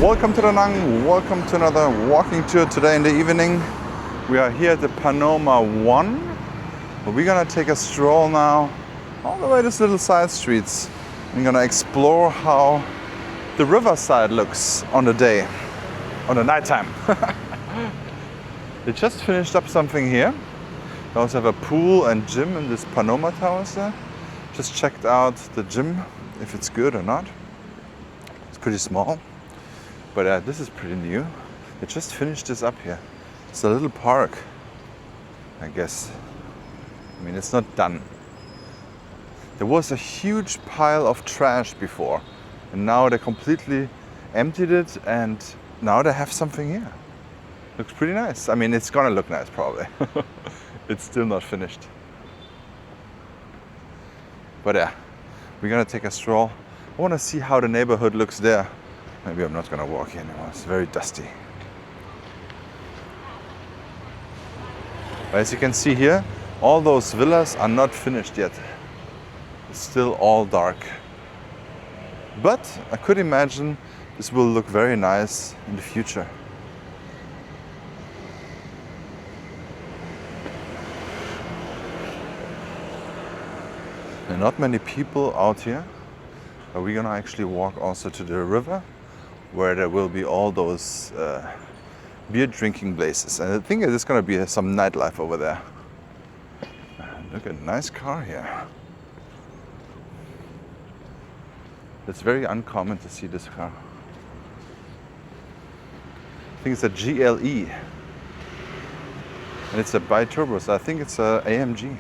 Welcome to Da Nang, welcome to another walking tour today in the evening. We are here at the Panorama 1. We're gonna take a stroll now all the way to these little side streets. We're gonna explore how the Riverside looks on the day, on the nighttime. They just finished up something here. They also have a pool and gym in this Panorama Towers there. Just checked out the gym, if it's good or not. It's pretty small. But this is pretty new. They just finished this up here. It's a little park, I guess. I mean, it's not done. There was a huge pile of trash before, and now they completely emptied it, and now they have something here. Looks pretty nice. I mean, it's gonna look nice probably. It's still not finished. But yeah, we're gonna take a stroll. I wanna see how the neighborhood looks there. Maybe I'm not gonna walk here anymore, it's very dusty. But as you can see here, all those villas are not finished yet. It's still all dark. But I could imagine this will look very nice in the future. There are not many people out here, but we're gonna actually walk also to the river, where there will be all those beer drinking places. And I think there's gonna be some nightlife over there. Look at a nice car here. It's very uncommon to see this car. I think it's a GLE. And it's a bi-turbo, so I think it's a AMG.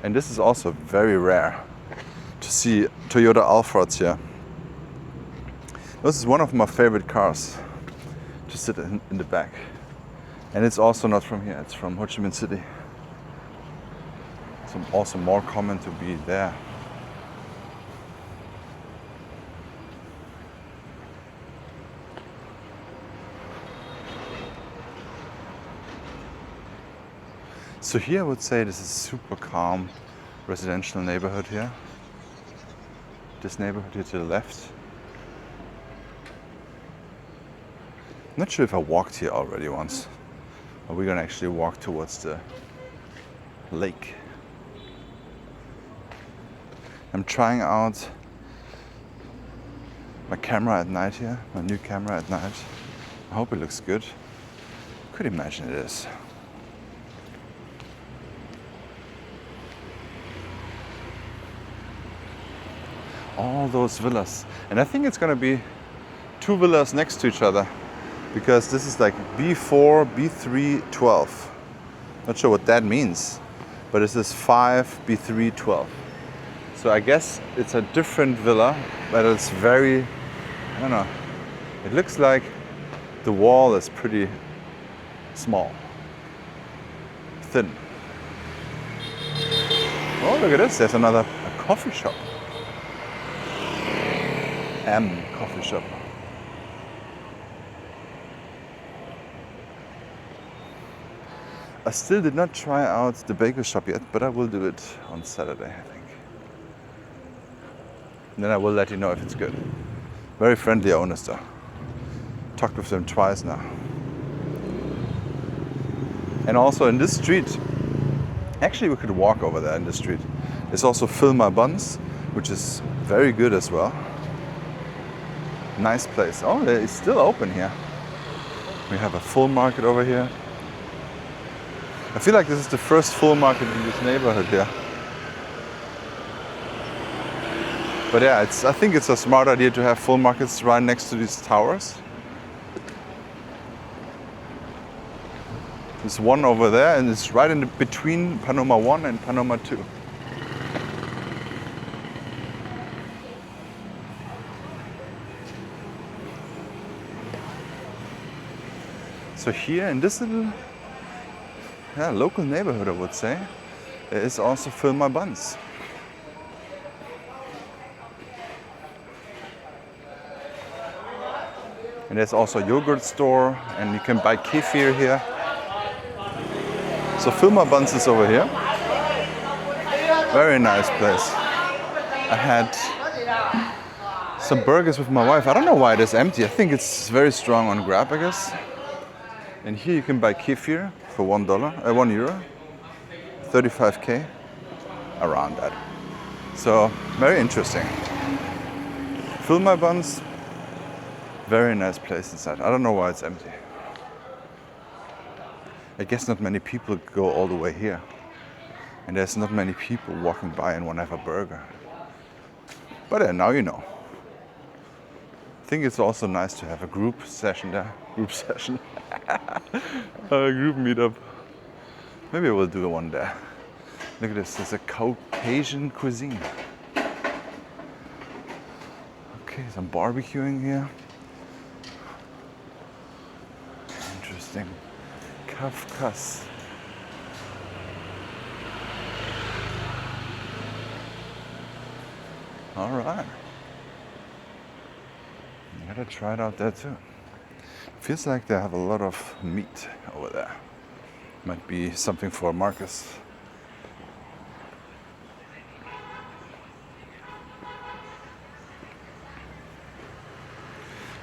And this is also very rare to see Toyota Alphords here. This is one of my favorite cars to sit in the back. And it's also not from here, it's from Ho Chi Minh City. It's also more common to be there. So here I would say this is a super calm residential neighborhood here. This neighborhood here to the left. Not sure if I walked here already once, but we're gonna actually walk towards the lake. I'm trying out my camera at night here, my new camera at night. I hope it looks good. Could imagine it is. All those villas. And I think it's gonna be two villas next to each other, because this is like B4, B3, 12. Not sure what that means, but this is 5, B3, 12. So I guess it's a different villa, but it's very, I don't know, it looks like the wall is pretty small, thin. Oh, look at this, there's a coffee shop. Coffee shop. I still did not try out the bagel shop yet, but I will do it on Saturday, I think. And then I will let you know if it's good. Very friendly owners though. Talked with them twice now. And also in this street, actually we could walk over there in the street. There's also Fill My Buns, which is very good as well. Nice place. Oh, it's still open here. We have a full market over here. I feel like this is the first full market in this neighborhood here. But yeah, I think it's a smart idea to have full markets right next to these towers. There's one over there, and it's right in between Panorama 1 and Panorama 2. So here in this little local neighborhood, I would say, there is also Fill My Buns. And there's also a yogurt store, and you can buy kefir here. So Fill My Buns is over here. Very nice place. I had some burgers with my wife. I don't know why it is empty. I think it's very strong on Grab, I guess. And here you can buy kefir for €1, 35k, around that. So very interesting. Fill my buns. Very nice place inside. I don't know why it's empty. I guess not many people go all the way here. And there's not many people walking by and want to have a burger. But now you know. I think it's also nice to have a group session there. Group session. A group meetup. Maybe we'll do one there. Look at this. It's a Caucasian cuisine. Okay, some barbecuing here. Interesting. Kafkas. All right. I gotta try it out there too. Feels like they have a lot of meat over there. Might be something for Marcus.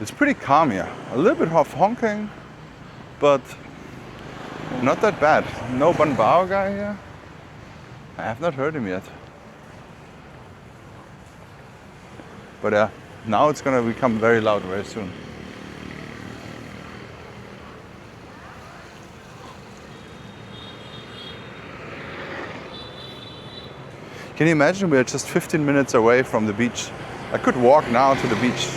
It's pretty calm here. A little bit of honking, but not that bad. No Banbao guy here. I have not heard him yet. But now it's gonna become very loud very soon. Can you imagine we are just 15 minutes away from the beach? I could walk now to the beach.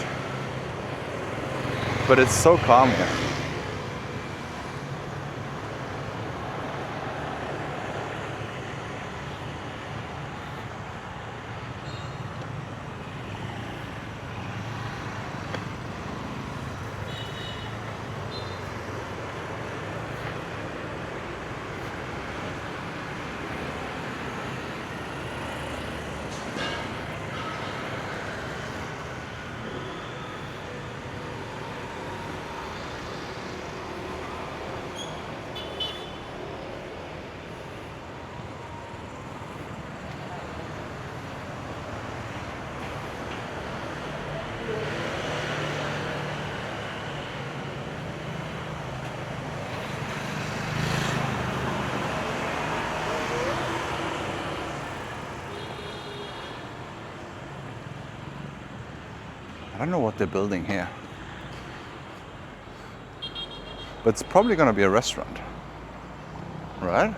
But it's so calm here. I don't know what they're building here. But it's probably gonna be a restaurant. Right?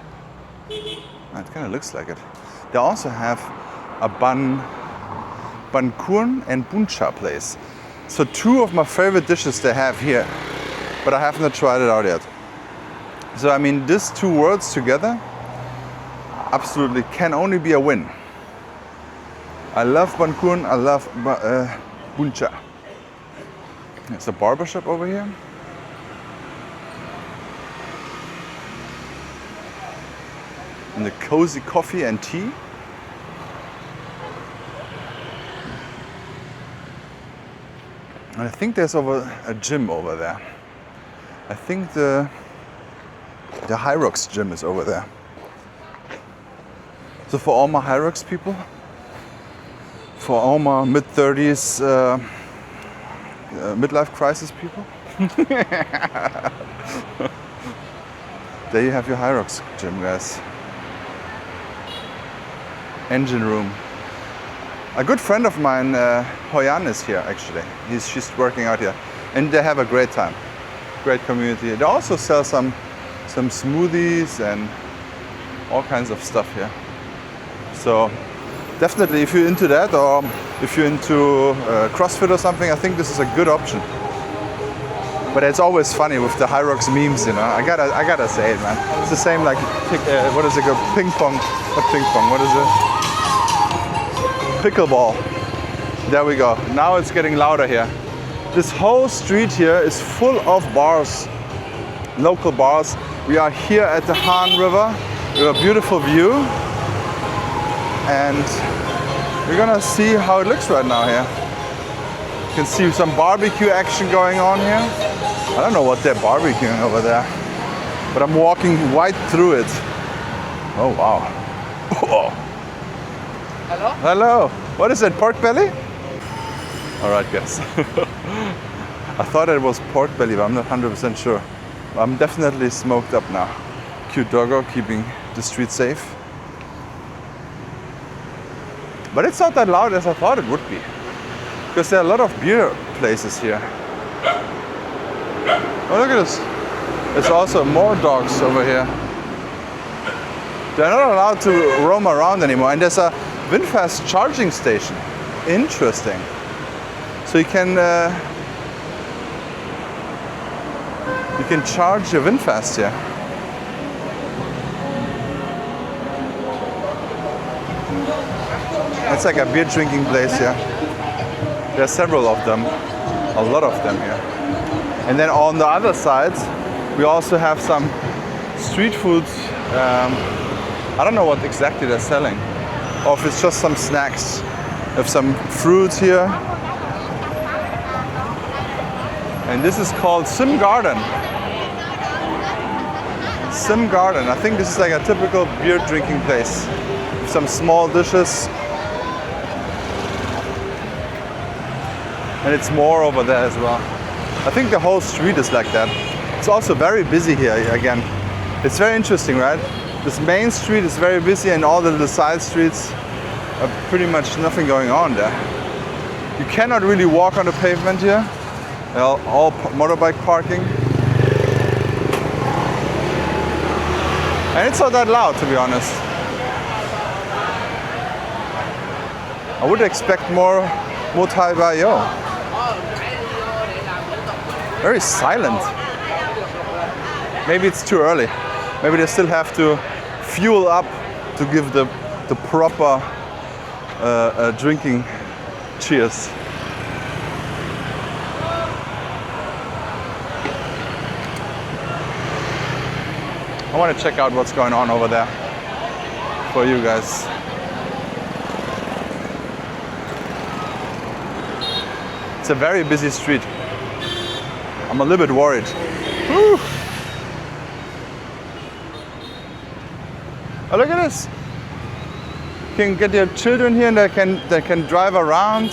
It kind of looks like it. They also have a Bankuren and Buncha place. So two of my favorite dishes they have here. But I have not tried it out yet. So I mean, these two worlds together absolutely can only be a win. I love Bankuren, I love Buncha. There's a barbershop over here. And the cozy coffee and tea. And I think there's a gym over there. I think the Hyrox gym is over there. So for all my Hyrox people, for all my mid-30s midlife crisis people, there you have your Hyrox gym, guys. Engine room. A good friend of mine, Hoyan, is here actually. She's working out here, and they have a great time. Great community. They also sell some smoothies and all kinds of stuff here. So definitely, if you're into that, or if you're into CrossFit or something, I think this is a good option. But it's always funny with the Hyrox memes, you know. I gotta say it, man. It's the same like what is it called? Ping pong. Not ping pong. What is it? Pickleball. There we go. Now it's getting louder here. This whole street here is full of bars, local bars. We are here at the Han River. We have a beautiful view. And we're gonna see how it looks right now here. You can see some barbecue action going on here. I don't know what they're barbecuing over there, but I'm walking right through it. Oh wow. Oh. Hello? Hello. What is it, pork belly? All right, guys. I thought it was pork belly, but I'm not 100% sure. I'm definitely smoked up now. Cute doggo, keeping the street safe. But it's not that loud as I thought it would be. Because there are a lot of beer places here. Oh, look at this. There's also more dogs over here. They're not allowed to roam around anymore. And there's a VinFast charging station. Interesting. So you can charge your VinFast here. It's like a beer drinking place here. There are several of them, a lot of them here. And then on the other side, we also have some street foods. I don't know what exactly they're selling, or if it's just some snacks. We have some fruits here. And this is called Sim Garden. Sim Garden. I think this is like a typical beer drinking place. Some small dishes. And it's more over there as well. I think the whole street is like that. It's also very busy here again. It's very interesting, right? This main street is very busy and all the little side streets are pretty much nothing going on there. You cannot really walk on the pavement here. Well, all motorbike parking. And it's not that loud, to be honest. I would expect more Motai Bayo. Very silent. Maybe it's too early. Maybe they still have to fuel up to give the proper drinking cheers. I want to check out what's going on over there for you guys. It's a very busy street. I'm a little bit worried. Woo. Oh, look at this. You can get your children here and they can drive around.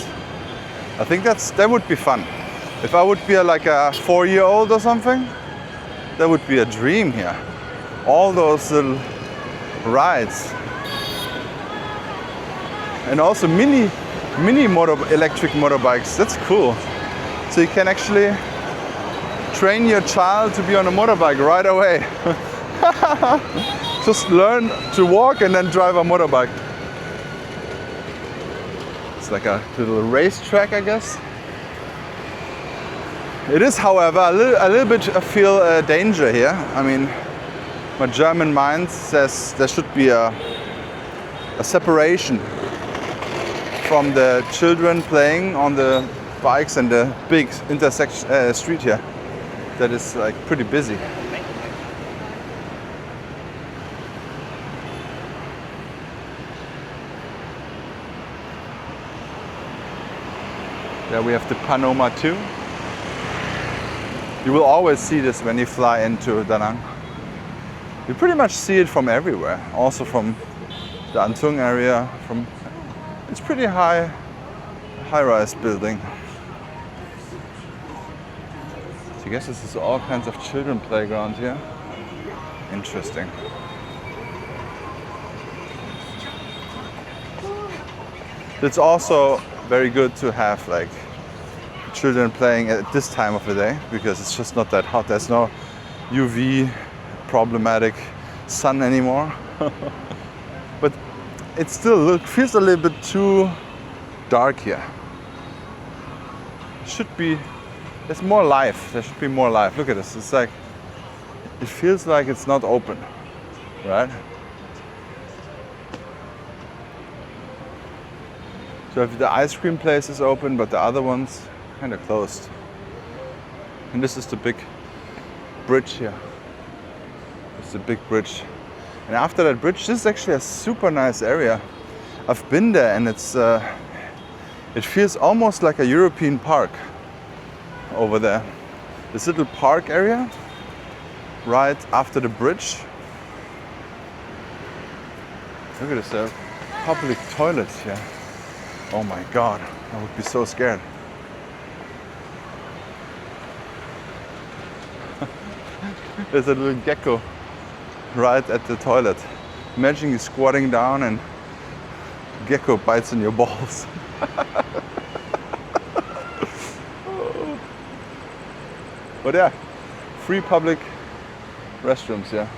I think that would be fun. If I would be like a 4-year-old or something, that would be a dream here. All those little rides. And also mini electric motorbikes. That's cool. So you can actually train your child to be on a motorbike right away. Just learn to walk and then drive a motorbike. It's like a little racetrack, I guess. It is, however, a little bit I feel danger here. I mean, my German mind says there should be a separation from the children playing on the bikes and the big intersection street here that is like pretty busy. There we have the Panoma too. You will always see this when you fly into Da Nang. You pretty much see it from everywhere, also from the Antung area. It's pretty high-rise building. So I guess this is all kinds of children playground here. Interesting. It's also very good to have like children playing at this time of the day because it's just not that hot. There's no UV problematic sun anymore. But it still feels a little bit too dark here. There's more life. There should be more life. Look at this. It's like, it feels like it's not open, right? So if the ice cream place is open, but the other one's kind of closed. And this is the big bridge here. It's a big bridge. And after that bridge, this is actually a super nice area. I've been there and it feels almost like a European park over there. This little park area right after the bridge. Look at this, public toilets here. Oh my God, I would be so scared. There's a little gecko right at the toilet. Imagine you squatting down and gecko bites in your balls. But yeah, free public restrooms, yeah.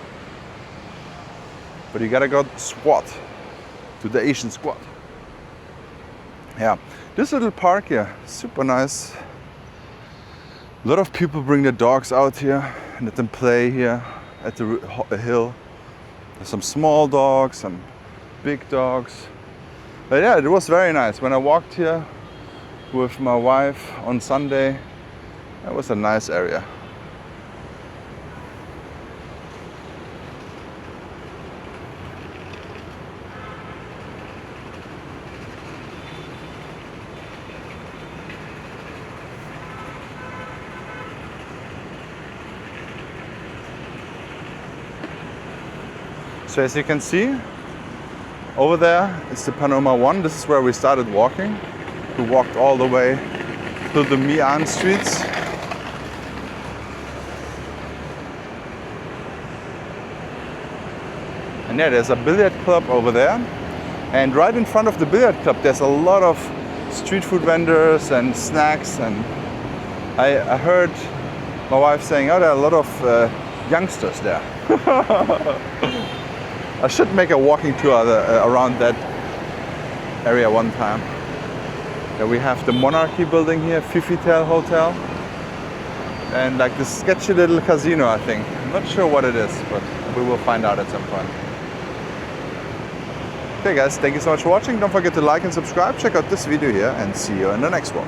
But you gotta go squat to the Asian squat. Yeah, this little park here, super nice. A lot of people bring their dogs out here and let them play here at the hill. There's some small dogs, some big dogs. But yeah, it was very nice. When I walked here with my wife on Sunday, it was a nice area. So as you can see, over there is the Panorama 1. This is where we started walking. We walked all the way to the Mian streets. And yeah, there's a billiard club over there. And right in front of the billiard club, there's a lot of street food vendors and snacks. And I heard my wife saying, oh, there are a lot of youngsters there. I should make a walking tour around that area one time. Yeah, we have the Monarchy building here, Fifitel Hotel, and like this sketchy little casino, I think. I'm not sure what it is, but we will find out at some point. Okay guys, thank you so much for watching. Don't forget to like and subscribe. Check out this video here and see you in the next one.